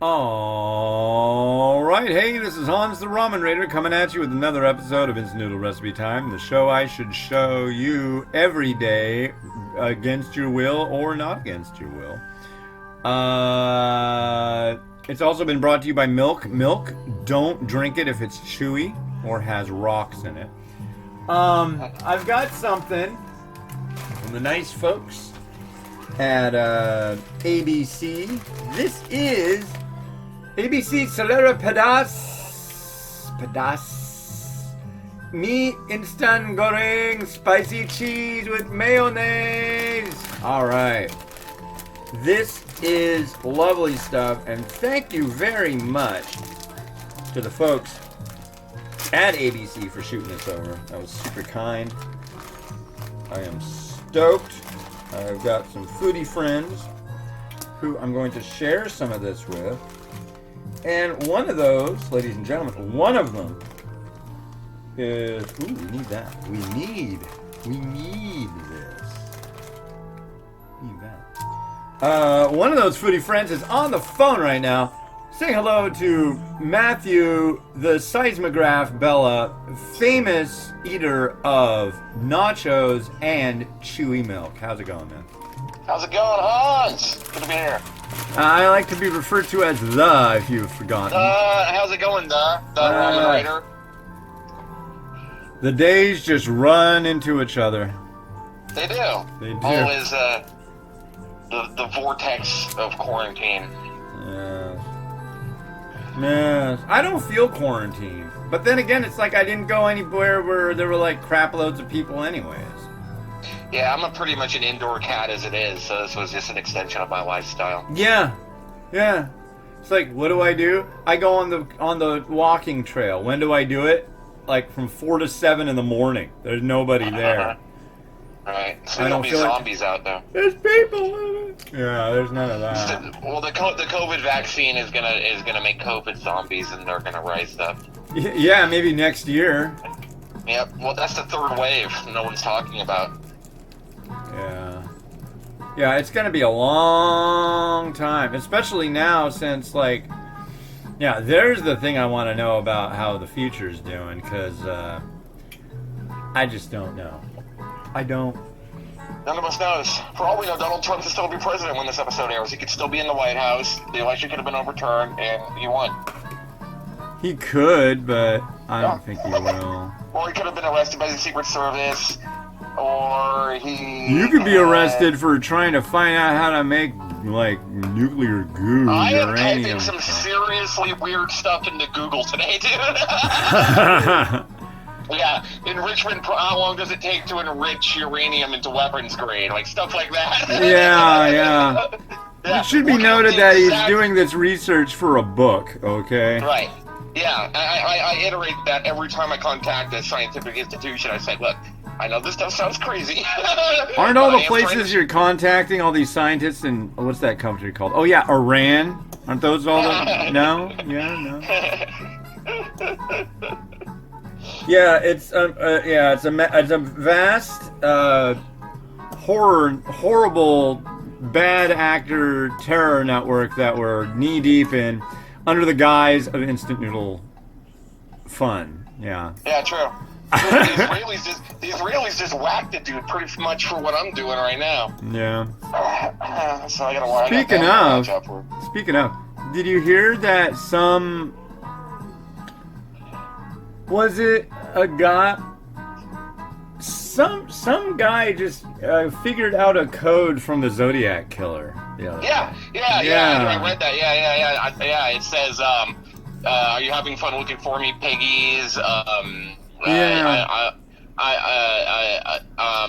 Alright, hey, this is Hans the Ramen Raider coming at you with another episode of Instant Noodle Recipe Time, the show I should show you every day against your will or not against your will. It's also been brought to you by Milk. Milk, don't drink it if it's chewy or has rocks in it. I've got something from the nice folks at ABC. This is ABC Selera Pedas. Meat instant goreng spicy cheese with mayonnaise. Alright. This is lovely stuff, and thank you very much to the folks at ABC for shooting this over. That was super kind. I am stoked. I've got some foodie friends who I'm going to share some of this with. And one of those, ladies and gentlemen, one of them is... Ooh, we need that. We need this. Need that. One of those foodie friends is on the phone right now. Saying hello to Matthew, the seismograph Bella, famous eater of nachos and chewy milk. How's it going, man? How's it going, Hans? Good to be here. I like to be referred to as the, if you've forgotten. How's it going, the Ramen Raider? The days just run into each other. They do. They do. Always, the vortex of quarantine. Yeah. I don't feel quarantined. But then again, it's like I didn't go anywhere where there were like crap loads of people anyways. Yeah, I'm pretty much an indoor cat as it is, so this was just an extension of my lifestyle. Yeah. It's like, what do? I go on the walking trail. When do I do it? Like from 4 to 7 in the morning. There's nobody there. Right. So there'll be zombies out there. There's people. Yeah, there's none of that. Well, the COVID vaccine is gonna make COVID zombies, and they're gonna rise up. Yeah, maybe next year. Yep. Well, that's the third wave no one's talking about. Yeah, it's gonna be a long time, especially now since there's the thing I want to know about how the future's doing, because I just don't know. I don't. None of us knows. For all we know, Donald Trump could still be president when this episode airs. He could still be in the White House. The election could have been overturned, and he won. He could, but I don't think he will. Or he could have been arrested by the Secret Service. Or he... You could be arrested for trying to find out how to make, nuclear goo. I am uranium. typing some seriously weird stuff into Google today, dude. Yeah, enrichment, how long does it take to enrich uranium into weapons grade? Stuff like that. Yeah. It should be noted that he's doing this research for a book, okay? Right. Yeah, I iterate that every time I contact a scientific institution. I say, look, I know this stuff sounds crazy. Aren't all the places you're contacting all these scientists in, what's that country called? Oh yeah, Iran? Aren't those all the... No? Yeah, no. Yeah, it's a vast, horrible, bad actor terror network that we're knee deep in, under the guise of instant noodle fun. Yeah. Yeah, true. The Israelis just whacked the dude pretty much for what I'm doing right now. Yeah. So I gotta. Speaking of, did you hear that was it a guy? Some guy just figured out a code from the Zodiac Killer. Yeah. I read that. Yeah. It says, "Are you having fun looking for me, piggies?"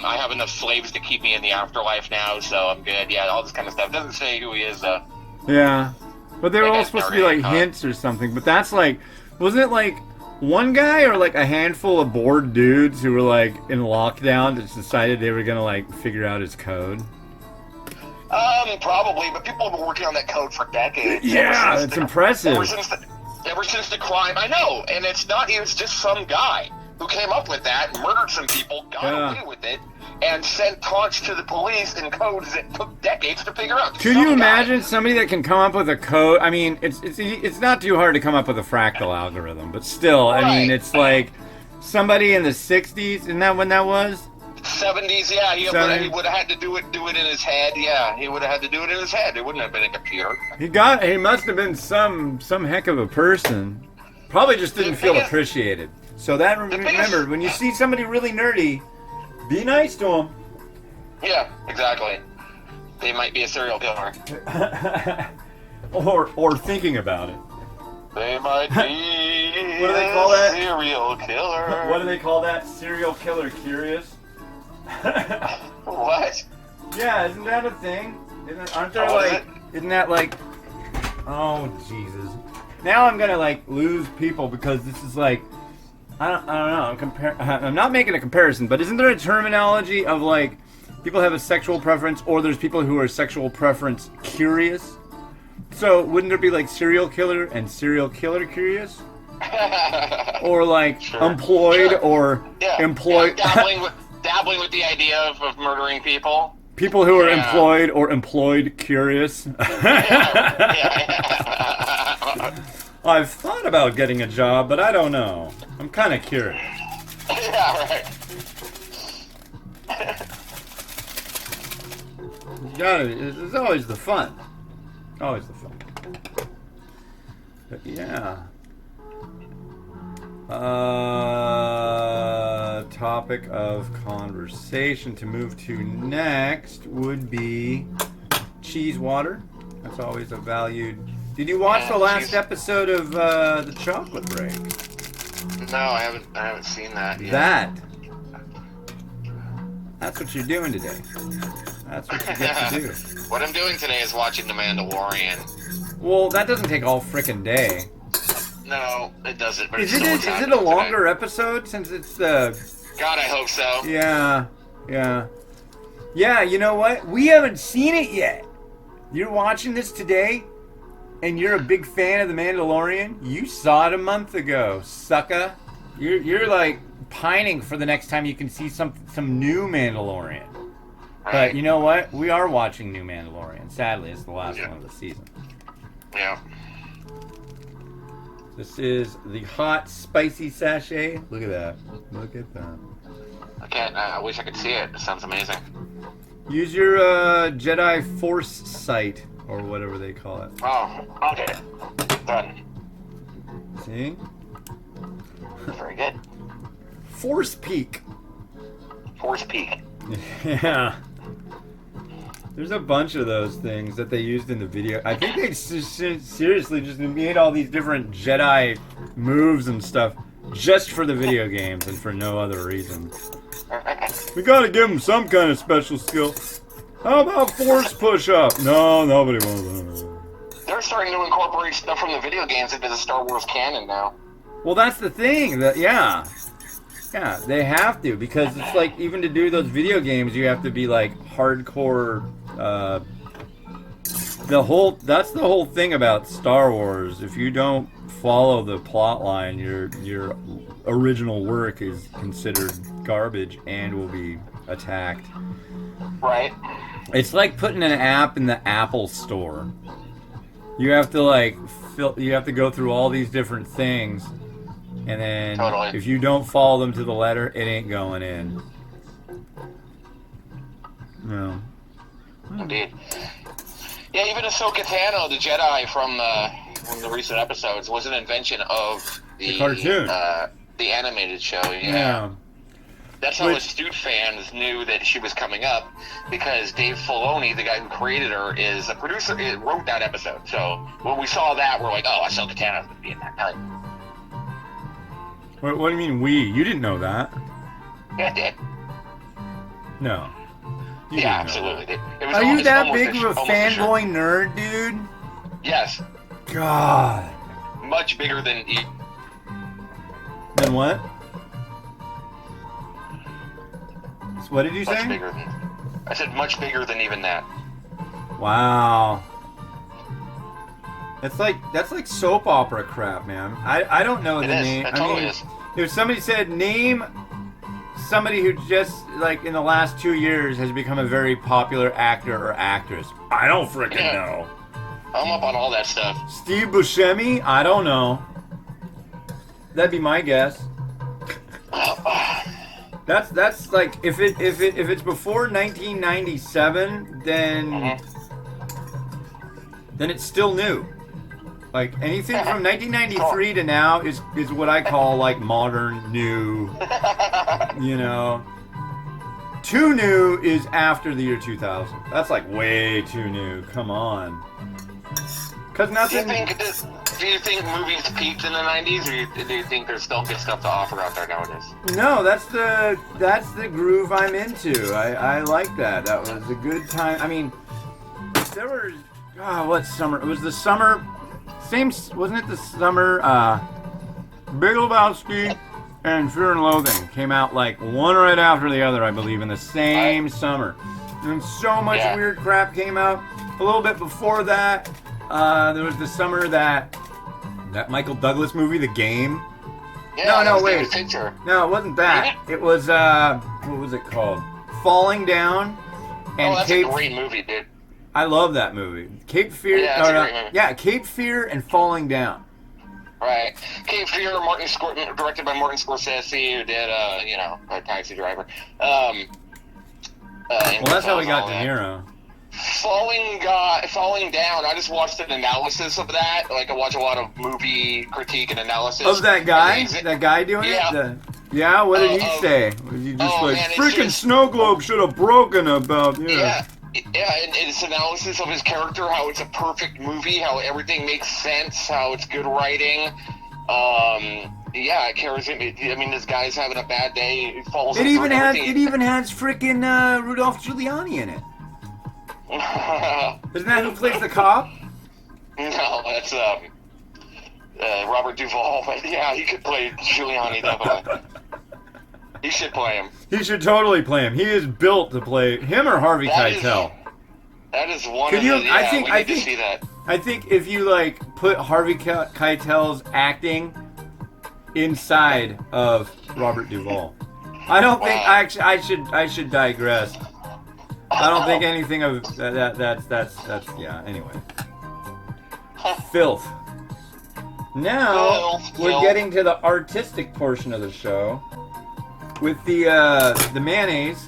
I have enough slaves to keep me in the afterlife now, so I'm good. Yeah, all this kind of stuff. Doesn't say who he is though. Yeah, but they were all supposed to be hints or something. But that's wasn't it one guy or a handful of bored dudes who were in lockdown that decided they were gonna figure out his code? Probably, but people have been working on that code for decades. Yeah, it's impressive. Ever since the crime, I know, and it was just some guy who came up with that, murdered some people, got away with it, and sent taunts to the police in codes that took decades to figure out. Could you imagine somebody that can come up with a code? I mean, it's not too hard to come up with a fractal algorithm, but still, I mean, it's like somebody in the 60s, isn't that when that was? 70s, yeah. He would have had to do it in his head. Yeah, he would have had to do it in his head. It wouldn't have been a computer. He must have been some heck of a person. Probably just didn't feel appreciated. So that remember, when you see somebody really nerdy, be nice to them. Yeah, exactly. They might be a serial killer. or thinking about it. They might be what do they call that? Serial killer. What do they call that? Serial killer curious? What? Yeah, isn't that a thing? Isn't that like, oh Jesus. Now I'm gonna like lose people because this is like, I don't know, I'm not making a comparison, but isn't there a terminology of like, people have a sexual preference or there's people who are sexual preference curious? So wouldn't there be like serial killer and serial killer curious? Or like employed or employed... Dabbling with the idea of murdering people. People who are employed or employed curious. I've thought about getting a job, but I don't know. I'm kind of curious. Yeah, right. It's always the fun. Always the fun. But yeah. Topic of conversation to move to next would be cheese water. That's always a valued. Did you watch the last episode of the Chocolate Break? No, I haven't seen that yet. That's what you're doing today. That's what you get to do. What I'm doing today is watching The Mandalorian. Well, that doesn't take all frickin' day. No, it doesn't. But is it a longer episode since it's the? God, I hope so. Yeah. You know what? We haven't seen it yet. You're watching this today, and you're a big fan of The Mandalorian. You saw it a month ago, sucker. You're like pining for the next time you can see some new Mandalorian. Right. But you know what? We are watching new Mandalorian. Sadly, it's the last one of the season. Yeah. This is the hot, spicy sachet. Look at that. Look at that. I wish I could see it. It sounds amazing. Use your Jedi Force sight, or whatever they call it. Oh, okay. Done. See? Very good. Force Peak. Force Peak. Yeah. There's a bunch of those things that they used in the video. I think they seriously just made all these different Jedi moves and stuff just for the video games and for no other reason. We gotta give them some kind of special skill. How about force push-up? No, nobody wants that. They're starting to incorporate stuff from the video games into the Star Wars canon now. Well, that's the thing. Yeah, they have to, because it's like, even to do those video games, you have to be like hardcore. That's the whole thing about Star Wars. If you don't follow the plot line, your original work is considered garbage and will be attacked. Right. It's like putting an app in the Apple Store. You have to you have to go through all these different things, and then if you don't follow them to the letter, it ain't going in. No. Indeed. Yeah, even Ahsoka Tano, the Jedi from the recent episodes, was an invention of the cartoon, the animated show. Yeah. That's how astute fans knew that she was coming up, because Dave Filoni, the guy who created her, is a producer. Wrote that episode. So when we saw that, we're like, "Oh, Ahsoka Tano's going to be in that." What do you mean we? You didn't know that? Yeah, I did. No. Yeah, absolutely did. Are you that big of a fanboy nerd, dude? Yes. God. Much bigger than E. Than what? What did you say? I said much bigger than even that. Wow. That's like soap opera crap, man. I don't know the name. It totally is. If somebody said name somebody who just, like, in the last 2 years has become a very popular actor or actress? I don't freaking know. I'm up on all that stuff. Steve Buscemi? I don't know. That'd be my guess. That's like, if it's before 1997, then it's still new. Like, anything from 1993 to now is what I call, like, modern, new, you know. Too new is after the year 2000. That's, like, way too new. Come on. Because nothing... Do you think movies peaked in the 90s, or do you think there's still good stuff to offer out there nowadays? No, that's the groove I'm into. I like that. That was a good time. I mean, there were... what summer? It was the summer... wasn't it the summer, Big Lebowski and Fear and Loathing came out like one right after the other, I believe, in the same summer. And so much weird crap came out. A little bit before that, there was the summer that Michael Douglas movie, The Game. Yeah, no, wait. No, it wasn't that. Really? It was, what was it called? Falling Down. And that's a great movie, dude. I love that movie. Cape Fear. Yeah, that's a great movie. Yeah, Cape Fear and Falling Down. Right. Cape Fear, directed by Martin Scorsese, who did, a Taxi Driver. Well, that's how we got De Niro. Falling Down. I just watched an analysis of that. Like, I watch a lot of movie critique and analysis. Of that guy? That guy doing it? Yeah, what did he say? Was he just freaking snow globe should have broken about, Yeah, and it's analysis of his character, how it's a perfect movie, how everything makes sense, how it's good writing. It carries him. I mean, this guy's having a bad day. It falls. It even has freaking Rudolph Giuliani in it. Isn't that who plays the cop? No, that's Robert Duvall. But yeah, he could play Giuliani definitely. He should play him. He should totally play him. He is built to play him or Harvey Keitel. That is one of the... I think to see that. I think if you, like, put Harvey Keitel's acting inside of Robert Duvall. I don't think... I should digress. I don't think anything of that's yeah, anyway. Filth. Now, we're getting to the artistic portion of the show. With the mayonnaise.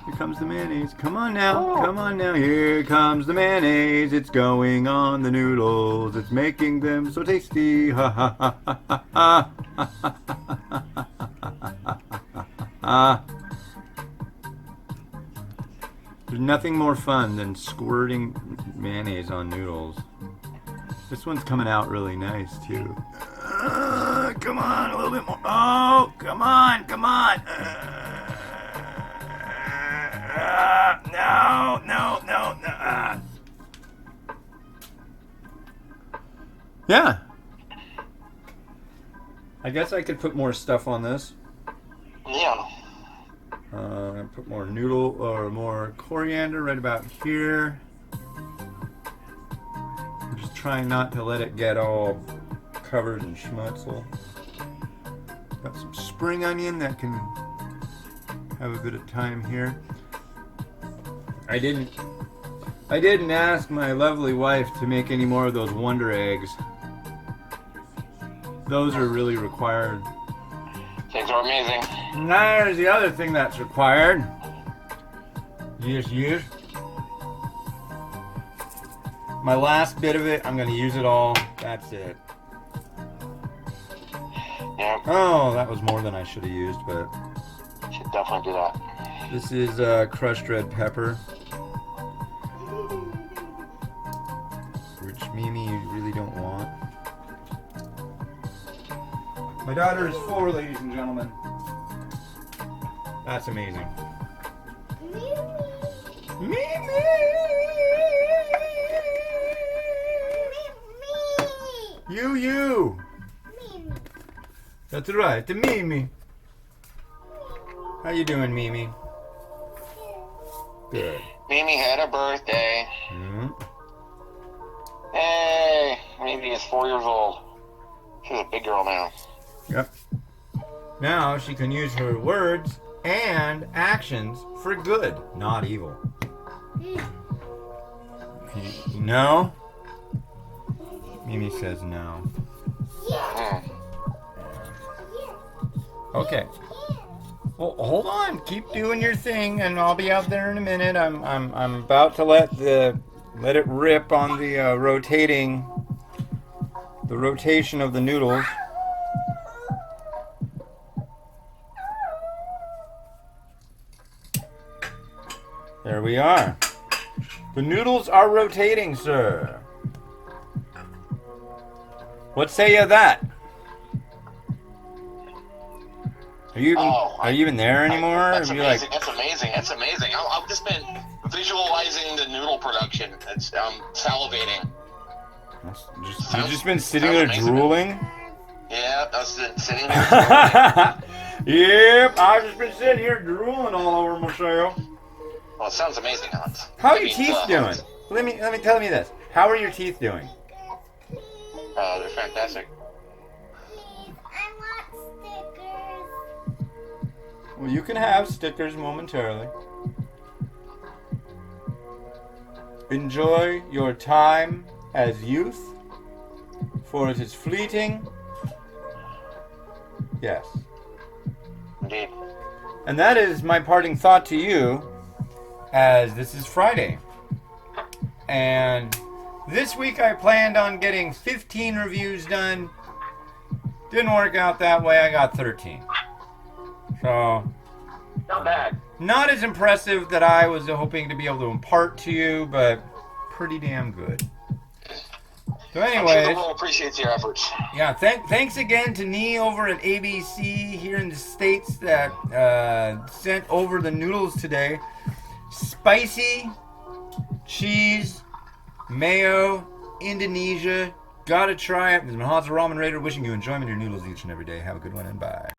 Here comes the mayonnaise. Come on now. Come on now. Here comes the mayonnaise. It's going on the noodles. It's making them so tasty. Ha ha ha ha ha ha. There's nothing more fun than squirting mayonnaise on noodles. This one's coming out really nice too. Come on, a little bit more. Oh, come on. No. Yeah. I guess I could put more stuff on this. Yeah. Put more noodle or more coriander right about here. I'm just trying not to let it get all covered in schmutzel. Got some spring onion that can have a bit of time here. I didn't ask my lovely wife to make any more of those Wonder Eggs. Those are really required. Eggs are amazing. Now there's the other thing that's required. Yes. My last bit of it, I'm going to use it all. That's it. Yeah. Oh, that was more than I should have used, but... Should definitely do that. This is crushed red pepper. Which Mimi you really don't want. My daughter is 4, ladies and gentlemen. That's amazing. Mimi! You! That's right, the Mimi. How you doing, Mimi? Good. Mimi had a birthday. Mm-hmm. Hey, Mimi is 4 years old. She's a big girl now. Yep. Now she can use her words and actions for good, not evil. No? Mimi says no. Okay. Well, hold on. Keep doing your thing, and I'll be out there in a minute. I'm about to let it rip on the rotation of the noodles. There we are. The noodles are rotating, sir. What say you of that? Are you even there anymore? That's amazing. That's amazing. That's amazing. I've just been visualizing the noodle production. I'm salivating. You've just been sitting there drooling? Yeah, I was sitting there drooling. Yep, I've just been sitting here drooling all over myself. Well, it sounds amazing, Hans. How are your teeth doing? Let me tell me this. How are your teeth doing? They're fantastic. I want stickers. Well, you can have stickers momentarily. Enjoy your time as youth, for it is fleeting. Yes. Indeed. And that is my parting thought to you, as this is Friday. And this week I planned on getting 15 reviews done. Didn't work out that way. I got 13. So, Not bad. not as impressive that I was hoping to be able to impart to you, but pretty damn good. So I'm sure anyways, the world appreciates your efforts. yeah, thanks again to Nee over at ABC here in the States that sent over the noodles today. Spicy, cheese, mayo, Indonesia. Gotta try it. This is Mahaz the Ramen Raider wishing you enjoyment of your noodles each and every day. Have a good one and bye.